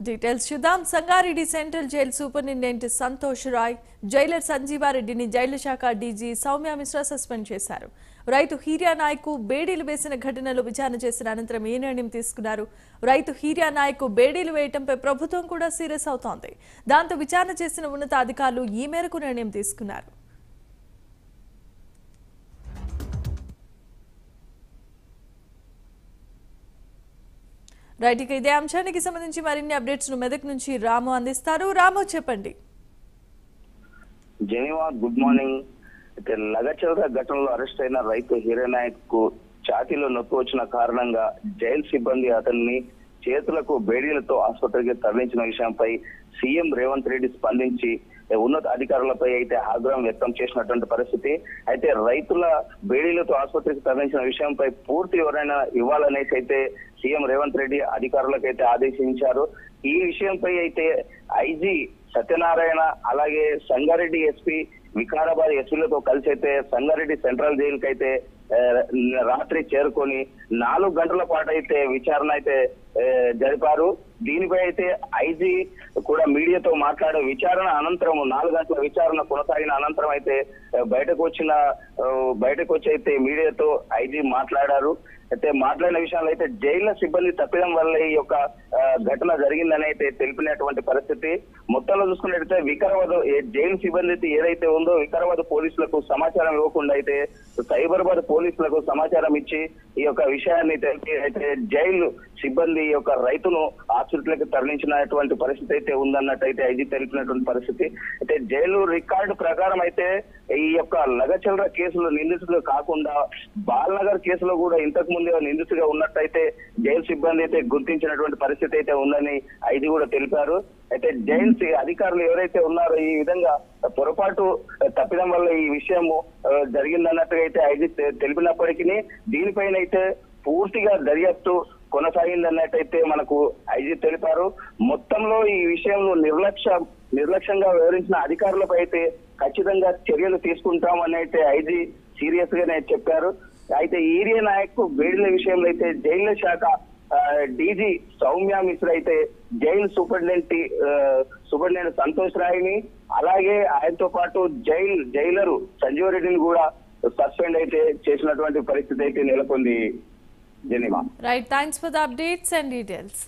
Details చూద్దాం. Sangareddy central jail superintendent Santosh Rai, jailer సంజీవారెడ్డిని jail శాఖ డీజీ సౌమ్య మిశ్రా సస్పెండ్ చేశారు. రైతు హీరియా నాయక్ బేడీలు వేసిన ఘటనలో విచారణ చేసిన అనంతరం ఈ నిర్ణయం తీసుకున్నారు. రైతు హీరియా నాయక్ బేడీలు వేయటంపై ప్రభుత్వం కూడా సీరియస్ అవుతోంది. దాంతో విచారణ చేసిన ఉన్నతాధికారులు ఈ మేరకు నిర్ణయం తీసుకున్నారు. రైట్, ఇక ఇదే అంశానికి సంబంధించి మరిన్ని అప్డేట్స్ ను మెదక్ నుంచి రాము అందిస్తారు. రాము, చెప్పండి. Geneva, good morning. అయితే లగచర్ల ఘటనలో అరెస్ట్ అయిన రైతు హీరనాయక్ కు ఛాతీలో నొప్పి వచ్చిన కారణంగా జైలు సిబ్బంది అతన్ని చేతులకు బేడీలతో ఆసుపత్రికి తరలించిన విషయంపై సీఎం రేవంత్ రెడ్డి స్పందించి ఉన్నత అధికారులపై అయితే ఆగ్రహం వ్యక్తం చేసినటువంటి పరిస్థితి. అయితే రైతుల బేడీలతో ఆసుపత్రికి తరలించిన విషయంపై పూర్తి ఎవరైనా ఇవ్వాలనేసి అయితే సీఎం రేవంత్ రెడ్డి అధికారులకైతే ఆదేశించారు. ఈ విషయంపై అయితే ఐజీ సత్యనారాయణ అలాగే సంగారెడ్డి ఎస్పీ వికారాబాద్ ఎస్పీలతో కలిసి అయితే సంగారెడ్డి సెంట్రల్ జైలుకి అయితే రాత్రి చేరుకొని 4 గంటల పాటు అయితే విచారణ అయితే జరిపారు. దీనిపై అయితే ఐజీ కూడా మీడియాతో మాట్లాడే విచారణ అనంతరం 4 గంటల విచారణ కొనసాగిన అనంతరం అయితే బయటకు వచ్చి అయితే మీడియాతో ఐజీ మాట్లాడారు. అయితే మాట్లాడిన విషయాలు అయితే జైలు సిబ్బంది తప్పిదం వల్ల ఈ యొక్క ఘటన జరిగిందని అయితే తెలిపినటువంటి పరిస్థితి. మొత్తంలో చూసుకున్నట్టయితే వికారాబాద్ జైలు సిబ్బంది అయితే ఏదైతే ఉందో వికారాబాద్ పోలీసులకు సమాచారం ఇవ్వకుండా అయితే సైబరాబాద్ పోలీసులకు సమాచారం ఇచ్చి ఈ యొక్క విషయాన్ని తెలిపి అయితే జైలు సిబ్బంది ఈ యొక్క రైతును ఆసుపత్రికి తరలించినటువంటి పరిస్థితి అయితే ఉందన్నట్టయితే ఐజీ తెలిపినటువంటి పరిస్థితి. అయితే జైలు రికార్డు ప్రకారం అయితే ఈ యొక్క లగచల్ర కేసులో నిందితులు కాకుండా బాల్నగర్ కేసులో కూడా ఇంతకు ముందే నిందితుడిగా ఉన్నట్టయితే జైలు సిబ్బంది అయితే గుర్తించినటువంటి పరిస్థితి అయితే ఉందని ఐజీ కూడా తెలిపారు. అయితే జైలు అధికారులు ఎవరైతే ఉన్నారో ఈ విధంగా పొరపాటు తప్పిదం వల్ల ఈ విషయము జరిగిందన్నట్టుగా అయితే ఐజీ తెలిపినప్పటికీ దీనిపైన అయితే పూర్తిగా దర్యాప్తు కొనసాగిందన్నట్టయితే మనకు ఐజీ తెలిపారు. మొత్తంలో ఈ విషయంలో నిర్లక్ష్యంగా వివరించిన అధికారులపై అయితే ఖచ్చితంగా చర్యలు తీసుకుంటామని అయితే ఐజీ సీరియస్ గానే చెప్పారు. అయితే హీరియా నాయక్ బేడీల విషయంలో అయితే జైలు శాఖ డీజీ సౌమ్య మిశ్రా అయితే జైలు సూపరింటెండెంట్ సంతోష్ రాయ్ని అలాగే ఆయనతో పాటు జైలరు సంజీవారెడ్డిని కూడా సస్పెండ్ అయితే చేసినటువంటి పరిస్థితి అయితే నెలకొంది. Geneva, right, thanks for the updates and details.